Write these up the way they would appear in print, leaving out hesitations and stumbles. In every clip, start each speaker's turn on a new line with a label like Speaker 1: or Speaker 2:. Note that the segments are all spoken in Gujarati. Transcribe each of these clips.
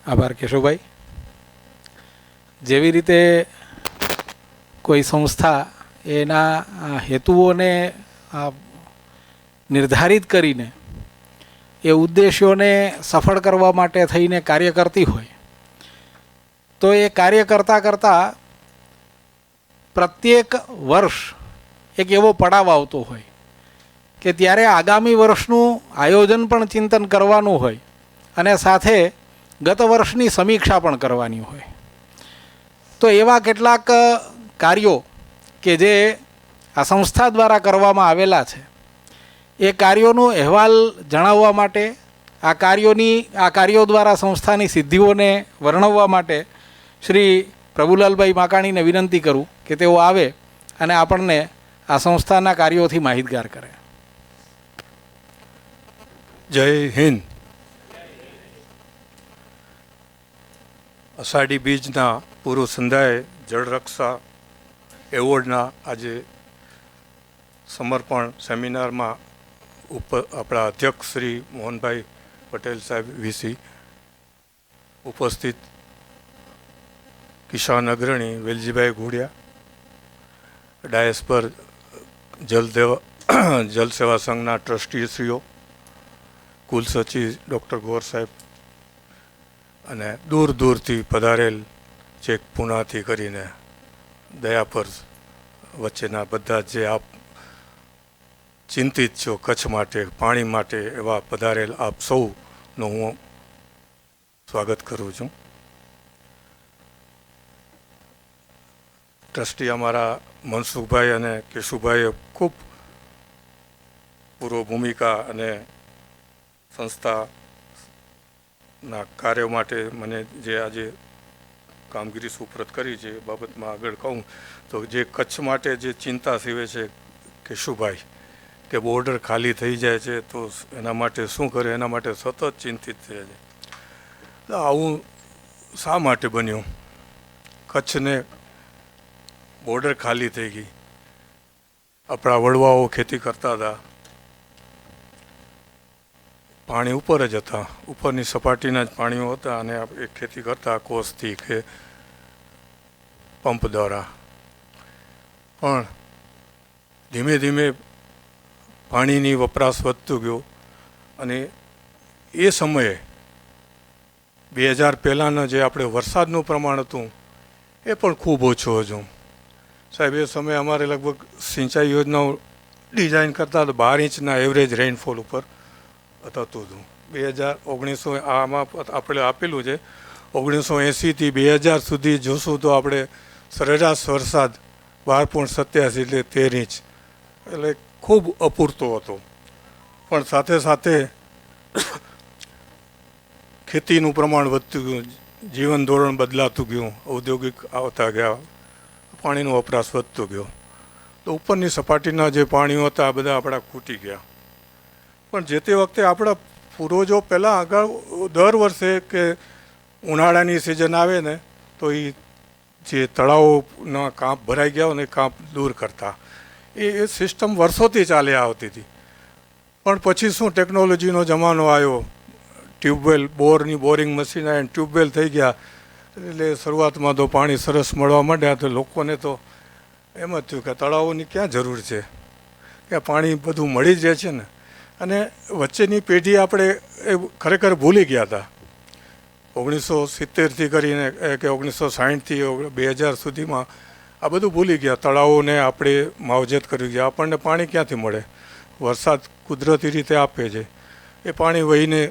Speaker 1: આભાર કેશુભાઈ. જેવી રીતે કોઈ સંસ્થા એના હેતુઓને નિર્ધારિત કરીને એ ઉદ્દેશ્યોને સફળ કરવા માટે થઈને કાર્ય કરતી હોય, તો એ કાર્ય કરતાં કરતાં પ્રત્યેક વર્ષ એક એવો પડાવ આવતો હોય કે ત્યારે આગામી વર્ષનું આયોજન પણ ચિંતન કરવાનું હોય અને સાથે ગત વર્ષની સમીક્ષા પણ કરવાની હોય. તો એવા કેટલાક કાર્યો કે જે આ સંસ્થા દ્વારા કરવામાં આવેલા છે, એ કાર્યોનો અહેવાલ જણાવવા માટે, આ કાર્યો દ્વારા સંસ્થાની સિદ્ધિઓને વર્ણવવા માટે શ્રી પ્રભુલાલભાઈ માકાણીને વિનંતી કરું કે તેઓ આવે અને આપણને આ સંસ્થાના કાર્યોથી માહિતગાર કરે.
Speaker 2: જય હિન્દ. અષાઢી બીજના પૂર્વ સંધ્યાએ જળરક્ષા એવોર્ડના આજે સમર્પણ સેમિનારમાં આપણા અધ્યક્ષ શ્રી મોહનભાઈ પટેલ સાહેબ વીસી, ઉપસ્થિત કિસાન અગ્રણી વેલજીભાઈ ઘોડિયા, ડાયસ પર જલ સેવા સંઘના ટ્રસ્ટીશ્રીઓ, કુલ સચિવ ડૉક્ટર ગોર સાહેબ અને દૂર દૂરથી પધારેલ ચેક પૂનાથી કરીને દયાપર વચ્ચેના બધા જે આપ ચિંતિત છો કચ્છ માટે, પાણી માટે, એવા પધારેલ આપ સૌનું હું સ્વાગત કરું છું. ટ્રસ્ટી અમારા મનસુખભાઈ અને કેશુભાઈએ ખૂબ પૂર્વ ભૂમિકા અને સંસ્થાના કાર્યો માટે મને જે આજે કામગીરી સુપ્રત કરી છે એ બાબતમાં આગળ કહું તો જે કચ્છ માટે જે ચિંતા સેવે છે કેશુભાઈ કે બોર્ડર ખાલી થઈ જાય છે તો એના માટે શું કરે, એના માટે સતત ચિંતિત થયા છે. આવું શા માટે બન્યું? કચ્છને બોર્ડર ખાલી થઈ ગઈ, આપણા વડવાઓ ખેતી કરતા હતા, પાણી ઉપર જ હતા, ઉપરની સપાટીના જ પાણીઓ હતા અને એ ખેતી કરતા કોસથી કે પંપ દ્વારા. પણ ધીમે ધીમે પાણીની વપરાશ વધતો ગયો અને એ સમયે 2000 પહેલાંના જે આપણે વરસાદનું પ્રમાણ હતું એ પણ ખૂબ ઓછું હતું. સાહેબ, એ સમયે અમારે લગભગ સિંચાઈ યોજનાઓ ડિઝાઇન કરતા તો 12 ઇંચના એવરેજ રેઇનફોલ ઉપર થતું હતું. 1900 આમાં આપણે આપેલું છે 1980થી 2000 સુધી જોશું તો આપણે સરેરાશ વરસાદ 12.87 એટલે 13 ઇંચ, એટલે ખૂબ અપૂરતો હતો. પણ સાથે સાથે ખેતીનું પ્રમાણ વધતું ગયું, જીવન ધોરણ બદલાતું ગયું, ઔદ્યોગિક આવતા ગયા, પાણીનો વપરાશ વધતો ગયો, તો ઉપરની સપાટીના જે પાણીઓ હતા આ બધા આપણા ખૂટી ગયા. પણ જે તે વખતે આપણા પૂર્વજો પહેલાં આગળ દર વર્ષે કે ઉનાળાની સિઝન આવે ને તો એ જે તળાવોના કાંપ ભરાઈ ગયા હોય ને કાંપ દૂર કરતા, એ સિસ્ટમ વર્ષોથી ચાલી આવતી હતી. પણ પછી શું ટેકનોલોજીનો જમાનો આવ્યો, ટ્યુબવેલ, બોરિંગ મશીન આવે, ટ્યુબવેલ થઈ ગયા, એટલે શરૂઆતમાં તો પાણી સરસ મળવા માંડ્યા તો લોકોને તો એમ જ થયું કે તળાવોની ક્યાં જરૂર છે, કે પાણી બધું મળી જ રહે છે ને. અને વચ્ચેની પેઢી આપણે એ ખરેખર ભૂલી ગયા હતા. 1970થી કરીને કે 1960થી 2000 સુધીમાં આ બધું ભૂલી ગયા. તળાવોને આપણે માવજત કરી ગયા, આપણને પાણી ક્યાંથી મળે? વરસાદ કુદરતી રીતે આપે છે, એ પાણી વહીને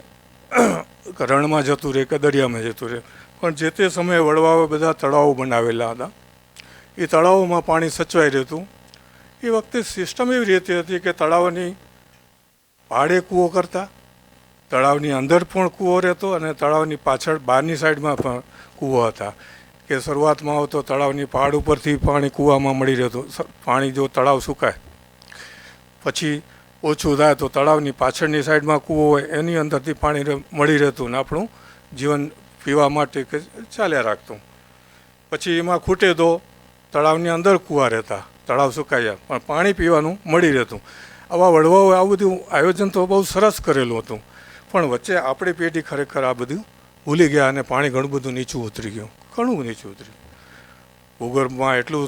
Speaker 2: રણમાં જતું રહે કે દરિયામાં જતું રહે. પણ જે તે સમયે વડવાઓએ બધા તળાવો બનાવેલા હતા, એ તળાવોમાં પાણી સચવાઈ રહેતું. એ વખતે સિસ્ટમ એવી રીતે હતી કે તળાવની પાળે કૂવો કરતા, તળાવની અંદર પણ કૂવો રહેતો અને તળાવની પાછળ બહારની સાઈડમાં પણ કૂવો હતા. કે શરૂઆતમાં આવો તો તળાવની પહાડ ઉપરથી પાણી કૂવામાં મળી રહેતું. પાણી જો તળાવ સુકાય પછી ઓછું થાય તો તળાવની પાછળની સાઈડમાં કૂવો હોય એની અંદરથી પાણી મળી રહેતું ને આપણું જીવન પીવા માટે કે ચાલ્યા રાખતું. પછી એમાં ખૂટે તો તળાવની અંદર કૂવા રહેતા, તળાવ સુકાયા પણ પાણી પીવાનું મળી રહેતું. આવા વડવાઓએ આવું બધું આયોજન તો બહુ સરસ કરેલું હતું. પણ વચ્ચે આપણી પેઢી ખરેખર આ બધું ભૂલી ગયા અને પાણી ઘણું બધું નીચું ઉતરી ગયું, ઘણું નીચું ઉતર્યું. ભૂગર્ભમાં એટલું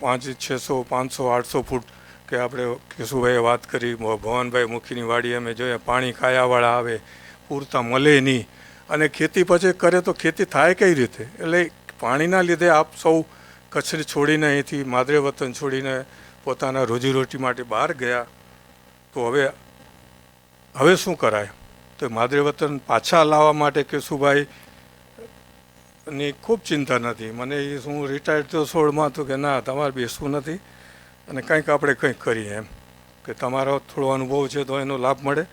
Speaker 2: 500, 600, 500, 800 ફૂટ કે આપણે કેશુભાઈએ વાત કરી, ભવનભાઈ મુખીની વાડી અમે જોઈએ, પાણી કાયાવાળા આવે, પૂરતા મળે નહીં, અને ખેતી પછી કરે તો ખેતી થાય કઈ રીતે? એટલે પાણીના લીધે આપ સૌ કચ્છ છોડીને અહીંથી માદરે વતન છોડીને પોતાના રોજીરોટી માટે બહાર ગયા. તો હવે શું કરાય? તો માદરે વતન પાછા લાવવા માટે કેશુભાઈ ની ખૂબ ચિંતા નથી. મને એ હું રિટાયર્ડ થયો 16માં તો કે ના, તમારે બેસવું નથી અને કંઈક આપણે કંઈક કરીએ એમ, કે તમારો થોડો અનુભવ છે તો એનો લાભ મળે.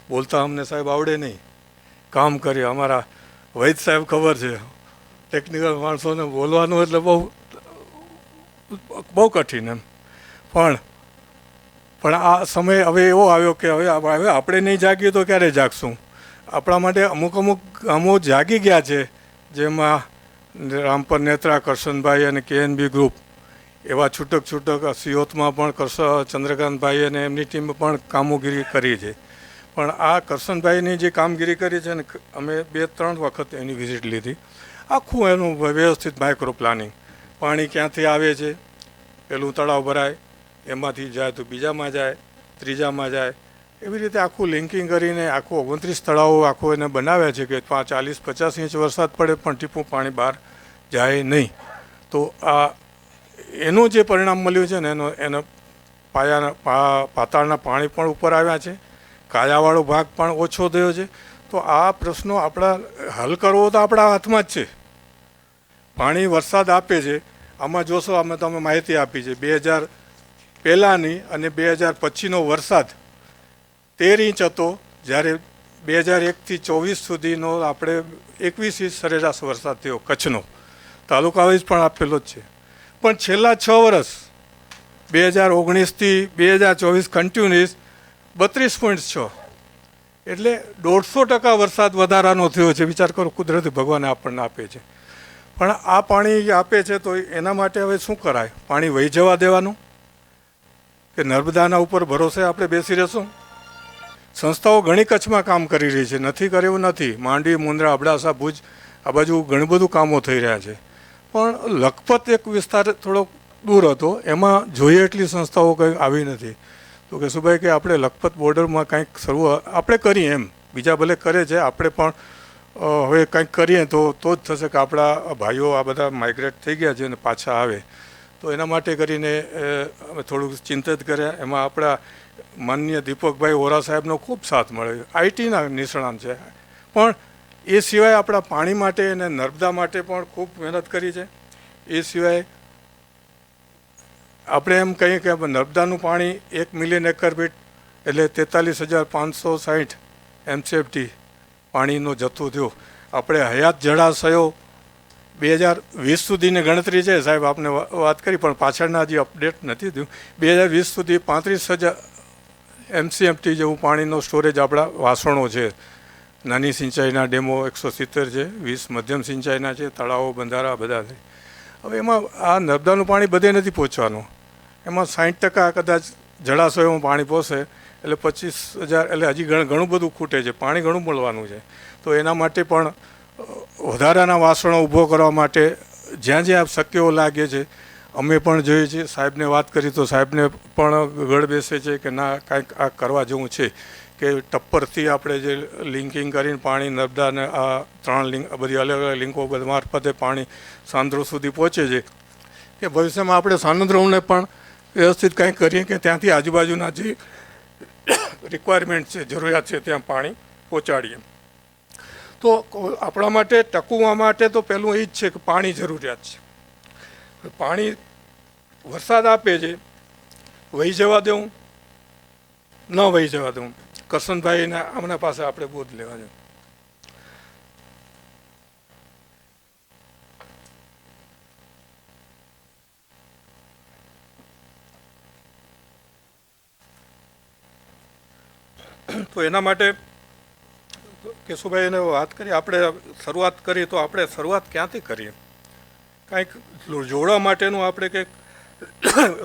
Speaker 2: બોલતા અમને સાહેબ આવડે નહીં, કામ કરીએ. અમારા વૈદ સાહેબ ખબર છે, ટેકનિકલ માણસોને બોલવાનું એટલે બહુ કઠિન એમ. પણ આ સમય હવે એવો આવ્યો કે હવે આપણે નહીં જાગીએ તો ક્યારે જાગશું? આપણા માટે અમુક ગામો જાગી ગયા છે, જેમાં રામપર નેત્રા, કરશનભાઈ અને KNB ગ્રુપ એવા છૂટક સિયોતમાં પણ ચંદ્રકાંતભાઈ અને એમની ટીમે પણ કામગીરી કરી છે. પણ આ કરશનભાઈની જે કામગીરી કરી છે ને, અમે 2-3 વખત એની વિઝિટ લીધી. આખું એનું વ્યવસ્થિત માઇક્રો પ્લાનિંગ, પાણી ક્યાંથી આવે છે, પેલું તળાવ ભરાય, એમાંથી જાય તો બીજામાં જાય, ત્રીજામાં જાય, એવી રીતે આખું લિંકિંગ કરીને આખું 29 તળાવો આખું એને બનાવ્યા છે કે 40-50 ઇંચ વરસાદ પડે પણ ટીપું પાણી બહાર જાય નહીં. તો આ એનું જે પરિણામ મળ્યું છે ને, એનો પાતાળના પાણી પણ ઉપર આવ્યા છે, કાયાવાળો ભાગ પણ ઓછો થયો છે. તો આ પ્રશ્નો આપણા હલ કરવો તો આપણા હાથમાં જ છે. પાણી વરસાદ આપે છે, આમાં જોશો અમે તમે માહિતી આપી છે 2000 પહેલાંની અને 2000 પછીનો વરસાદ 13 ઇંચ હતો, જ્યારે 2001થી 24 સુધીનો આપણે 21 ઇંચ સરેરાશ વરસાદ થયો કચ્છનો. તાલુકા વાઇઝ પણ આપેલો જ છે. પણ છેલ્લા 6 વર્ષ 2019થી 2024 કન્ટિન્યુઅસ 32.6, એટલે 150% વરસાદ વધારાનો થયો છે. વિચાર કરો, કુદરતી ભગવાને આપણને આપે છે. પણ આ પાણી આપે છે તો એના માટે હવે શું કરાય? પાણી વહી જવા દેવાનું કે નર્મદાના ઉપર ભરોસે આપણે બેસી રહેશું? સંસ્થાઓ ઘણી કચ્છમાં કામ કરી રહી છે, નથી કરે એવું નથી. માંડવી, મુન્દ્રા, અબડાસા, ભુજ આ બાજુ ઘણું બધું કામો થઈ રહ્યા છે. પણ લખપત એક વિસ્તાર થોડો દૂર હતો, એમાં જોઈએ એટલી સંસ્થાઓ કંઈ આવી નથી. તો કેશુભાઈ કે આપણે લખપત બોર્ડરમાં કંઈક શરૂઆત આપણે કરીએ એમ. બીજા ભલે કરે છે, આપણે પણ હવે કંઈક કરીએ તો જ થશે કે આપણા ભાઈઓ આ બધા માઇગ્રેટ થઈ ગયા છે અને પાછા આવે. તો એના માટે કરીને અમે થોડુંક ચિંતિત કર્યા. એમાં આપણા માનનીય દીપકભાઈ વોરા સાહેબનો ખૂબ સાથ મળ્યો. આઈટીના નિષ્ણાંત છે, પણ એ સિવાય આપણા પાણી માટે અને નર્મદા માટે પણ ખૂબ મહેનત કરી છે. એ સિવાય આપણે એમ કહીએ કે નર્મદાનું પાણી 1 મિલિયન એકર ફીટ એટલે 43,560 MCFT પાણીનો જથ્થો થયો. આપણે હયાત જળાશયો 2020 સુધીની ગણતરી છે, સાહેબ આપને વાત કરી, પણ પાછળના હજી અપડેટ નથી થયું. 2020 સુધી 35,000 MCFT જેવું પાણીનો સ્ટોરેજ આપણા વાસણો છે. નાની સિંચાઈના ડેમો 170 છે, 20 મધ્યમ સિંચાઈના છે, તળાવો, બંધારા બધા છે. હવે એમાં આ નર્મદાનું પાણી બધે નથી પહોંચવાનું. એમાં 60% કદાચ જળાશયોમાં પાણી પહોંચે, એટલે 25,000, એટલે હજી ઘણું બધું ખૂટે છે. પાણી ઘણું મળવાનું છે. તો એના માટે પણ વધારાના વાસણો ઊભો કરવા માટે જ્યાં જ્યાં શક્ય લાગે છે અમે પણ જોઈએ છીએ. સાહેબને વાત કરી તો સાહેબને પણ ગળ બેસે છે કે ના, કાંઈક આ કરવા જેવું છે કે ટપ્પરથી આપણે જે લિંકિંગ કરીને પાણી નર્મદાને આ 3 લિંક બધી અલગ અલગ લિંકો મારફતે પાણી સાંદ્રો સુધી પહોંચે છે, કે ભવિષ્યમાં આપણે સાંદ્રોને પણ વ્યવસ્થિત કંઈક કરીએ કે ત્યાંથી આજુબાજુના જે રિક્વાયરમેન્ટ છે, જરૂરિયાત છે, ત્યાં પાણી પહોંચાડીએ. તો આપણા માટે ટકવા માટે તો પહેલું એ જ છે કે પાણી જરૂરિયાત છે. પાણી વરસાદ આપે છે, વહી જવા દેવું, ન વહી જવા દેવું. કરશનભાઈને આમના પાસે આપણે બોધ લેવા જોઈએ. તો એના માટે કેશુભાઈને વાત કરી, આપણે શરૂઆત કરી. તો આપણે શરૂઆત ક્યાંથી કરીએ? કાંઈક જોડવા માટેનું આપણે કંઈક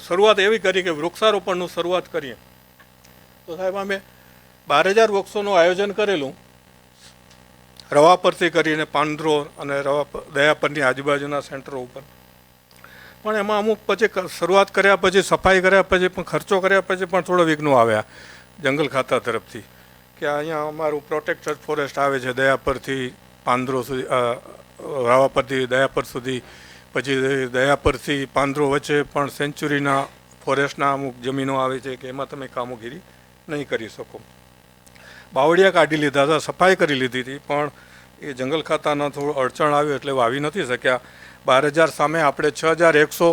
Speaker 2: શરૂઆત એવી કરી કે વૃક્ષારોપણનું શરૂઆત કરીએ. તો સાહેબ અમે 12,000 વૃક્ષોનું આયોજન કરેલું. રવાપરથી કરીને પાંદરો અને દયાપરની આજુબાજુના સેન્ટરો ઉપર. પણ એમાં અમુક પછી શરૂઆત કર્યા પછી સફાઈ કર્યા પછી પણ ખર્ચો કર્યા પછી પણ થોડો વિઘ્નો આવ્યા જંગલ ખાતા તરફથી કે અહીંયા અમારું પ્રોટેક્ટેડ ફોરેસ્ટ આવે છે દયાપરથી પાંદરો સુધી, રાવાપરથી દયાપર સુધી, પછી દયાપરથી પાંદરો વચ્ચે પણ સેન્ચુરીના ફોરેસ્ટના અમુક જમીનો આવે છે કે એમાં તમે કામગીરી નહીં કરી શકો. બાવળિયા કાઢી લીધા હતા, સફાઈ કરી લીધી હતી, પણ એ જંગલ ખાતાના થોડું અડચણ આવ્યું એટલે વાવી નથી શક્યા. 12,000 સામે આપણે 6,100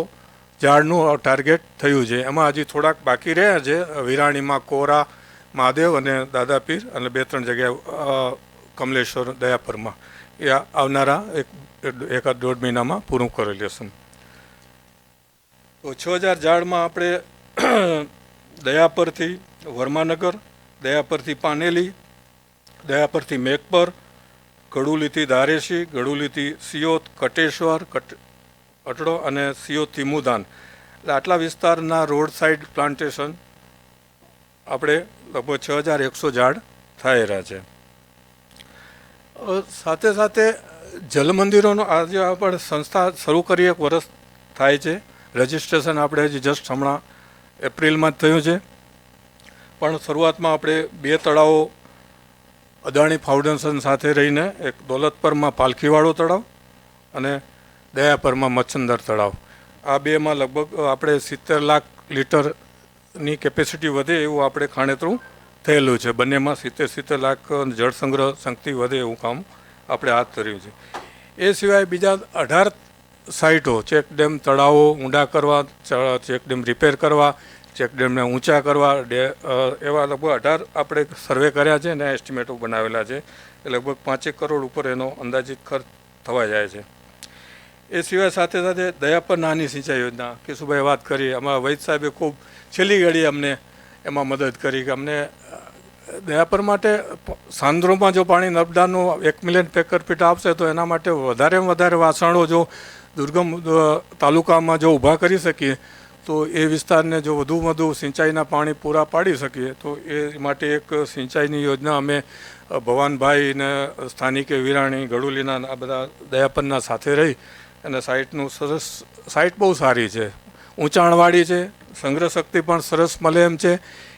Speaker 2: ઝાડનું ટાર્ગેટ થયું છે. એમાં હજી થોડાક બાકી રહ્યા છે. વિરાણીમાં કોરા, મહાદેવ અને દાદાપીર અને 2-3 જગ્યાએ કમલેશ્વર, દયાપરમાં એ આવનારા એકાદ 1.5 મહિનામાં પૂરું કરી લેશું. તો 6,000 ઝાડમાં આપણે દયાપરથી વર્માનગર, દયાપરથી પાનેલી, દયાપરથી મેઘપર, ગડુલીથી ધારેશી, ગડુલીથી સિયોત, કટેશ્વર, અટડો અને સિયોતથી મુદાન, એટલે આટલા વિસ્તારના રોડ સાઇડ પ્લાન્ટેશન આપણે લગભગ 6,100 ઝાડ થયેલા છે. સાથે સાથે જલમંદિરોનો આજે આપણે સંસ્થા શરૂ કરી 1 વર્ષ થાય છે. રજિસ્ટ્રેશન આપણે હજી જસ્ટ હમણાં એપ્રિલમાં જ થયું છે. પણ શરૂઆતમાં આપણે 2 તળાવો અદાણી ફાઉન્ડેશન સાથે રહીને, એક દોલતપરમાં પાલખીવાળો તળાવ અને દયાપરમાં મચ્છંદર તળાવ, આ બેમાં લગભગ આપણે 70 લાખ લીટરની કેપેસિટી વધે એવું આપણે ખાણેતરું થયેલું છે. બંનેમાં 70 લાખ જળ સંગ્રહ શક્તિ વધે એવું કામ આપણે હાથ ધર્યું છે. એ સિવાય બીજા 18 સાઇટો, ચેકડેમ, તળાવો ઊંડા કરવા, ચેકડેમ રિપેર કરવા, ચેકડેમને ઊંચા કરવા, એવા લગભગ 18 આપણે સર્વે કર્યા છે અને એસ્ટિમેટો બનાવેલા છે. એ લગભગ 5 કરોડ ઉપર એનો અંદાજિત ખર્ચ થવા જાય છે. એ સિવાય સાથે સાથે દયાપર નાની સિંચાઈ યોજના, કેશુભાઈ વાત કરી, અમારા વૈદ સાહેબે ખૂબ છેલ્લી ઘડી અમને એમાં મદદ કરી કે અમને દયાપર માટે સાંદ્રોમાં જો પાણી નર્મદાનું 1 મિલિયન એકર ફીટ આવશે તો એના માટે વધારે વાસણો જો દુર્ગમ તાલુકામાં જો ઊભા કરી શકીએ તો એ વિસ્તારને જો વધુ સિંચાઈના પાણી પૂરા પાડી શકીએ તો એ માટે એક સિંચાઈની યોજના અમે ભવાનભાઈ ને સ્થાનિકે વિરાણી, ગડુલીના આ બધા દયાપરના સાથે રહી અને સાઇટનું સરસ, સાઇટ બહુ સારી છે, ઊંચાણવાળી છે, સંગ્રહ શક્તિ પણ સરસ મળે એમ છે.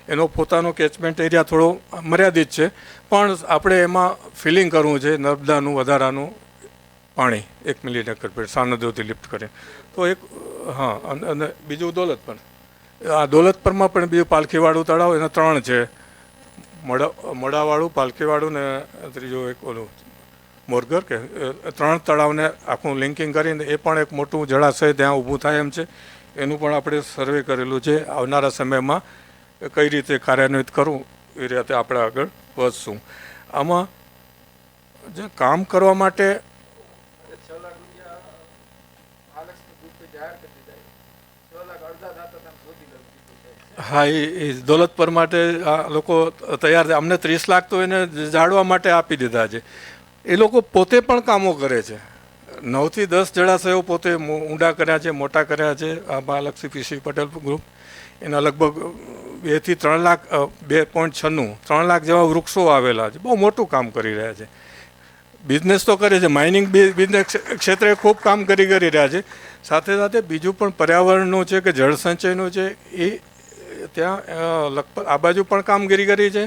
Speaker 2: એનો પોતાનો કેચમેન્ટ એરિયા થોડો મર્યાદિત છે, પણ આપણે એમાં ફિલિંગ કરવું છે નર્મદાનું વધારાનું પાણી 1 મિલિયન એકર ફીટ સાનદોથી લિફ્ટ કરે તો એક. હા, અને બીજું દોલતપર, આ દોલતપરમાં પણ બીજું પાલખીવાળું તળાવ, એના 3 છે, મડાવાળું, પાલખીવાળું ને ત્રીજું એક ઓલું મોરગર, કે 3 તળાવને આખું લિંકિંગ કરીને એ પણ એક મોટું જળાશય ત્યાં ઊભું થાય એમ છે. એનું પણ આપણે સર્વે કરેલું છે. આવનારા સમયમાં કઈ રીતે કાર્યાન્વિત કરવું એ રીતે આપણે આગળ વધશું. આમાં જે કામ કરવા માટે હા, એ દોલતપર માટે આ લોકો તૈયાર છે. અમને 30 લાખ તો એને જાળવા માટે આપી દીધા છે. એ લોકો પોતે પણ કામો કરે છે. 9 થી 10 જળાશયો પોતે ઊંડા કર્યા છે, મોટા કર્યા છે. આ મહાલક્ષ્મી પીસી પટેલ ગ્રુપ એના લગભગ 2 થી 3 લાખ 2.96 3 લાખ જેવા વૃક્ષો આવેલા છે. બહુ મોટું કામ કરી રહ્યા છે. બિઝનેસ તો કરે છે, માઇનિંગ બિઝનેસ ક્ષેત્રે ખૂબ કામ કરી રહ્યા છે. સાથે સાથે બીજું પણ પર્યાવરણનું છે કે જળ સંચયનું છે, એ ત્યાં લગભગ આ બાજુ પણ કામગીરી કરી છે.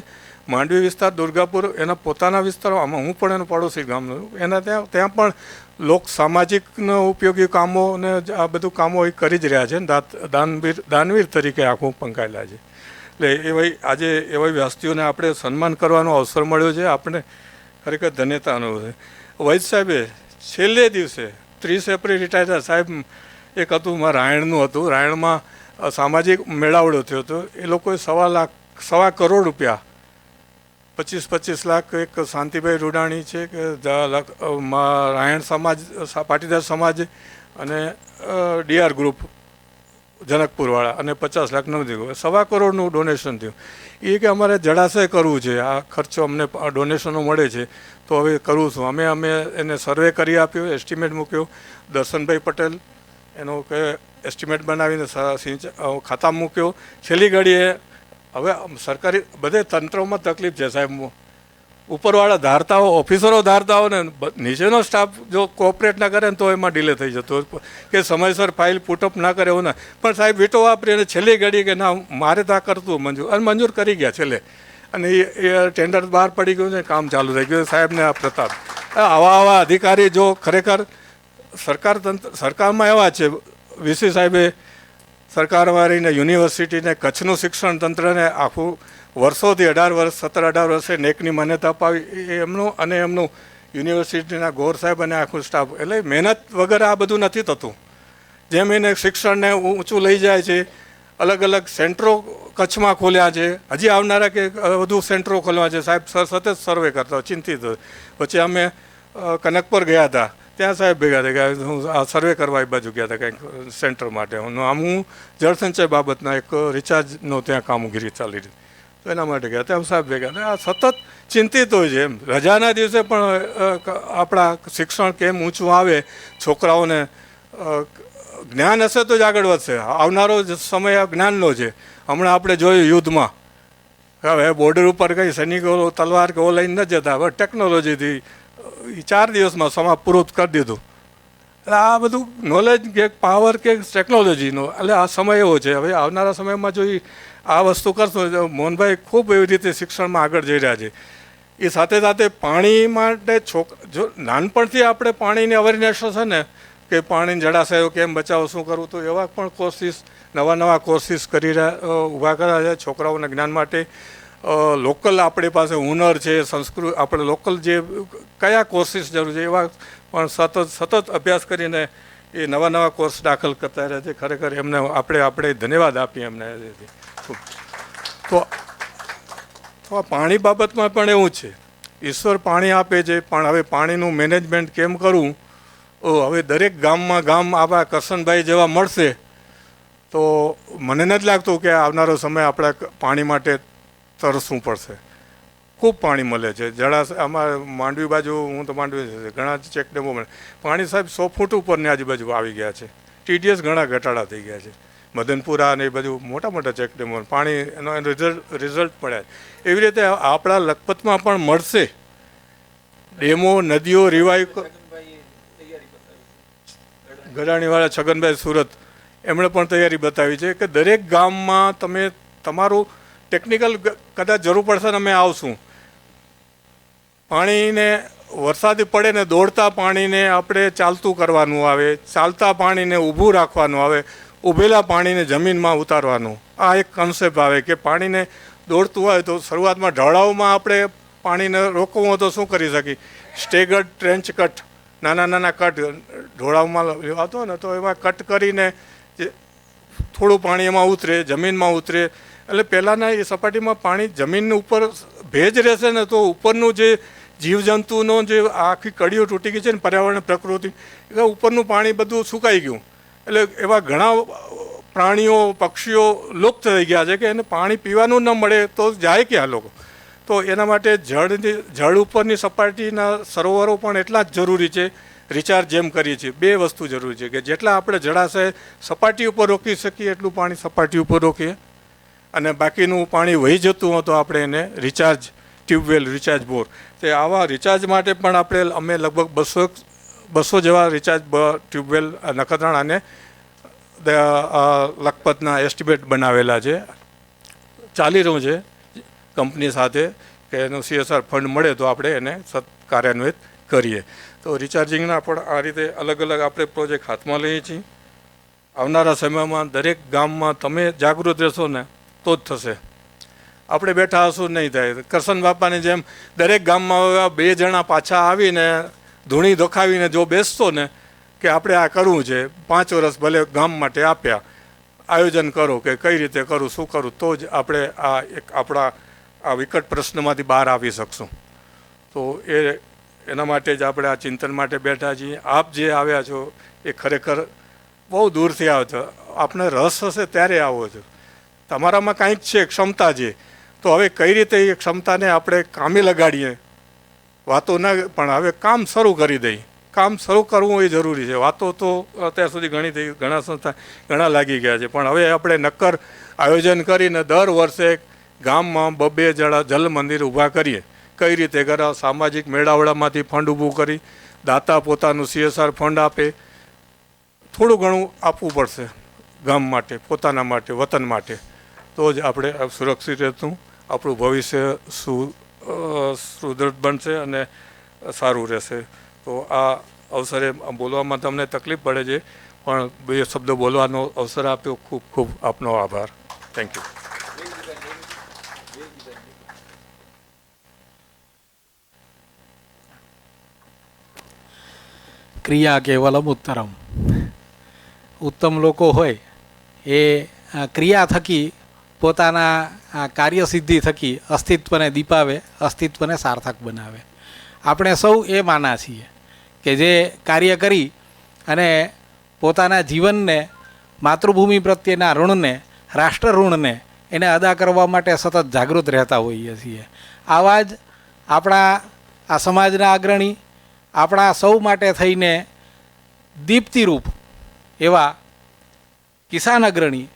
Speaker 2: માંડવી વિસ્તાર, દુર્ગાપુર, એના પોતાના વિસ્તારો, આમાં હું પણ એનો પડોશી ગામનો એના ત્યાં પણ લોક સામાજિકનો ઉપયોગી કામો ને આ બધું કામો એ કરી જ રહ્યા છે. દાનવીર તરીકે આખું પંકાયેલા છે. એટલે આજે એવા હસ્તીઓને આપણે સન્માન કરવાનો અવસર મળ્યો છે. આપણે ખરેખર ધન્યતા અનુભવે. વૈદ સાહેબે છેલ્લે દિવસે 30 એપ્રિલ રિટાયર થયા. સાહેબ એક હતું રાયણનું હતું, રાયણમાં સામાજિક મેળાવડો થયો હતો. એ લોકોએ 1.25 કરોડ રૂપિયા 25 લાખ એક શાંતિભાઈ રૂડાણી છે કે રાયણ સમાજ, પાટીદાર સમાજ અને ડીઆર ગ્રુપ જનકપુરવાળા અને 50 લાખ નવદીપ, 1.25 કરોડનું ડોનેશન થયું. એ કે અમારે જળાશય કરવું છે, આ ખર્ચો અમને ડોનેશનો મળે છે તો હવે કરવું છું. અમે એને સર્વે કરી આપ્યો, એસ્ટિમેટ મૂક્યો. દર્શનભાઈ પટેલ એનો કે એસ્ટિમેટ બનાવીને ખાતામાં મૂક્યો. છેલ્લી ઘડીએ હવે સરકારી બધે તંત્રોમાં તકલીફ છે સાહેબ, ઉપરવાળા ધારતા હોય, ઓફિસરો ધારતા હોય ને નીચેનો સ્ટાફ જો કોઓપરેટ ના કરે ને તો એમાં ડિલે થઈ જતો હોય કે સમયસર ફાઇલ પુટઅપ ના કરે એવું ના. પણ સાહેબ વીટો વાપરી અને છેલ્લી ઘડી કે ના મારે તો આ કરતું મંજૂર, અને મંજૂર કરી ગયા છેલ્લે, અને એ ટેન્ડર બહાર પડી ગયું ને કામ ચાલુ થઈ ગયું. સાહેબને આ પ્રતાપ. આવા અધિકારી જો ખરેખર સરકારમાં એવા છે, વીસી સાહેબે સરકારવાળીને યુનિવર્સિટીને કચ્છનું શિક્ષણ તંત્રને આખું વર્ષોથી 17-18 વર્ષે નેકની માન્યતા અપાવી, એ એમનું અને એમનું યુનિવર્સિટીના ગોર સાહેબ અને આખું સ્ટાફ. એટલે મહેનત વગર આ બધું નથી થતું. જેમ એને શિક્ષણને ઊંચું લઈ જાય છે, અલગ અલગ સેન્ટરો કચ્છમાં ખોલ્યા છે, હજી આવનારા કે વધુ સેન્ટરો ખોલવા છે. સાહેબ સતત સર્વે કરતા ચિંતિત હોય. પછી અમે કનકપર ગયા હતા, ત્યાં સાહેબ ભેગા થઈ ગયા, હું આ સર્વે કરવા એ બાજુ ગયા હતા કંઈક સેન્ટર માટે. હું જળસંચય બાબતના એક રિચાર્જનો ત્યાં કામગીરી ચાલી રહી, તો એના માટે ગયા ત્યાં સાહેબ ભેગા હતા. આ સતત ચિંતિત હોય છે. એમ રજાના દિવસે પણ આપણા શિક્ષણ કેમ ઊંચું આવે, છોકરાઓને જ્ઞાન હશે તો જ આગળ વધશે. આવનારો સમય જ્ઞાનનો છે. હમણાં આપણે જોયું યુદ્ધમાં, હવે બોર્ડર ઉપર કંઈ સૈનિકો તલવાર કે ઓ લઈને ન જતા, હવે ટેકનોલોજીથી 4 દિવસમાં સમાપ્ત પૂરું કરી દીધું. એટલે આ બધું નોલેજ કે પાવર કે ટેકનોલોજીનો, એટલે આ સમય એવો છે. હવે આવનારા સમયમાં જો આ વસ્તુ કરશો, મોહનભાઈ ખૂબ એવી રીતે શિક્ષણમાં આગળ જઈ રહ્યા છે. એ સાથે સાથે પાણી માટે જો નાનપણથી આપણે પાણીની અવેરનેસ છે ને, કે પાણી જળાશયો કેમ બચાવો, શું કરવું, તો એવા પણ કોર્સિસ નવા કોર્સિસ કરી રહ્યા ઊભા કર્યા છે છોકરાઓના જ્ઞાન માટે. લોકલ આપણી પાસે હુનર છે, સંસ્કૃતિ, આપણે લોકલ જે કયા કોર્સિસ જરૂર છે એવા પણ સતત અભ્યાસ કરીને એ નવા કોર્સ દાખલ કરતા રહે છે. ખરેખર એમને આપણે ધન્યવાદ આપીએ એમને. તો આ પાણી બાબતમાં પણ એવું છે, ઈશ્વર પાણી આપે છે, પણ હવે પાણીનું મેનેજમેન્ટ કેમ કરવું. હવે દરેક ગામ આવા કરશનભાઈ જેવા મળશે તો મને નથી લાગતું કે આવનારો સમય આપણે પાણી માટે તરસવું પડશે. ખૂબ પાણી મળે છે. જળાશય અમારે માંડવી બાજુ, હું તો માંડવી ઘણા ચેકડેમો મળે પાણી સાહેબ 100 ફૂટ ઉપરની આજુબાજુ આવી ગયા છે. TDS ઘણા ઘટાડા થઈ ગયા છે. મદનપુરા અને એ બધું મોટા ચેકડેમો પાણી એનો રિઝલ્ટ પડ્યા. એવી રીતે આપણા લખપતમાં પણ મળશે. ડેમો, નદીઓ રિવાઈવ, ગરાણીવાળા છગનભાઈ સુરત, એમણે પણ તૈયારી બતાવી છે કે દરેક ગામમાં તમે તમારું ટેકનિકલ કદાચ જરૂર પડશે ને અમે આવશું. પાણીને વરસાદી પડે ને દોડતા પાણીને આપણે ચાલતું કરવાનું આવે, ચાલતા પાણીને ઊભું રાખવાનું આવે, ઊભેલા પાણીને જમીનમાં ઉતારવાનું. આ એક કન્સેપ્ટ આવે કે પાણીને દોડતું હોય તો શરૂઆતમાં ઢળાવમાં આપણે પાણીને રોકવું હોય તો શું કરી શકીએ? સ્ટેગર્ડ ટ્રેન્ચ કટ, નાના કટ ઢોળાવમાં આવતો ને તો એમાં કટ કરીને થોડું પાણી એમાં ઉતરે, જમીનમાં ઉતરે. એટલે પહેલાંના એ સપાટીમાં પાણી જમીનની ઉપર ભેજ રહેશે ને તો ઉપરનું જે જીવજંતુનો જે આખી કડીઓ તૂટી ગઈ છે ને પર્યાવરણ પ્રકૃતિ, એટલે ઉપરનું પાણી બધું સુકાઈ ગયું. એટલે એવા ઘણા પ્રાણીઓ, પક્ષીઓ લુપ્ત થઈ ગયા છે કે એને પાણી પીવાનું ન મળે તો જાય ક્યાં લોકો. તો એના માટે જળ ઉપરની સપાટીના સરોવરો પણ એટલા જ જરૂરી છે. રિચાર્જ જેમ કરીએ છીએ, 2 વસ્તુ જરૂરી છે કે જેટલા આપણે જળાશય સપાટી ઉપર રોકી શકીએ એટલું પાણી સપાટી ઉપર રોકીએ, અને બાકીનું પાણી વહી જતું હોય તો આપણે એને રિચાર્જ ટ્યુબવેલ, રિચાર્જ બોર, તે આવા રિચાર્જ માટે પણ અમે લગભગ 200 જેવા રિચાર્જ ટ્યુબવેલ નખત્રાણા અને લખપતના એસ્ટિમેટ બનાવેલા છે. ચાલી રહ્યું છે કંપની સાથે કે એનું CSR ફંડ મળે તો આપણે એને કાર્યાન્વિત કરીએ. તો રિચાર્જિંગના પણ આ રીતે અલગ આપણે પ્રોજેક્ટ હાથમાં લઈએ છીએ. આવનારા સમયમાં દરેક ગામમાં તમે જાગૃત રહેશો ને તો જ થશે. આપણે બેઠા હશું નહીં થાય. કરશન બાપાની જેમ દરેક ગામમાં 2 જણા પાછા આવીને ધૂણી દોખાવીને જો બેસતો ને કે આપણે આ કરવું છે, 5 વર્ષ ભલે ગામ માટે આપ્યા, આયોજન કરો કે કઈ રીતે કરું, શું કરું, તો જ આપણે આપણા આ વિકટ પ્રશ્નમાંથી બહાર આવી શકશું. તો એના માટે જ આપણે આ ચિંતન માટે બેઠા છીએ. આપ જે આવ્યા છો એ ખરેખર બહુ દૂરથી આવો છો. આપને રસ હશે ત્યારે આવો છો. તમારામાં કાંઈક છે, ક્ષમતા છે, તો હવે કઈ રીતે એ ક્ષમતાને આપણે કામે લગાડીએ. વાતો ના, પણ હવે કામ શરૂ કરી દઈએ. કામ શરૂ કરવું એ જરૂરી છે. વાતો તો અત્યાર સુધી ઘણી થઈ, ઘણા સંસ્થા ઘણા લાગી ગયા છે, પણ હવે આપણે નક્કર આયોજન કરીને દર વર્ષે ગામમાં 2-2 જળ મંદિર ઊભા કરીએ કઈ રીતે કરે, સામાજિક મેળાવડામાંથી ફંડ ઊભું કરી દાતા પોતાનું CSR ફંડ આપે, થોડું ઘણું આપવું પડશે ગામ માટે, પોતાના માટે, વતન માટે, તો જ આપણે સુરક્ષિત રહેતું, આપણું ભવિષ્ય સુદૃઢ બનશે અને સારું રહેશે. તો આ અવસરે બોલવામાં તમને તકલીફ પડે છે, પણ બે શબ્દો બોલવાનો અવસર આપ્યો, ખૂબ ખૂબ આપનો આભાર. Thank you.
Speaker 1: ક્રિયા કેવલમ ઉત્તરમ. ઉત્તમ લોકો હોય એ ક્રિયા થકી પોતાના કાર્યસિદ્ધિ થકી અસ્તિત્વને દીપાવે, અસ્તિત્વને સાર્થક બનાવે. આપણે સૌ એ માના છીએ કે જે કાર્ય કરી અને પોતાના જીવનને, માતૃભૂમિ પ્રત્યેના ઋણને, રાષ્ટ્ર ઋણને એને અદા કરવા માટે સતત જાગૃત રહેતા હોઈએ છીએ. આવા જ આપણા આ સમાજના અગ્રણી, આપણા સૌ માટે થઈને દીપ્તિરૂપ એવા કિસાન અગ્રણી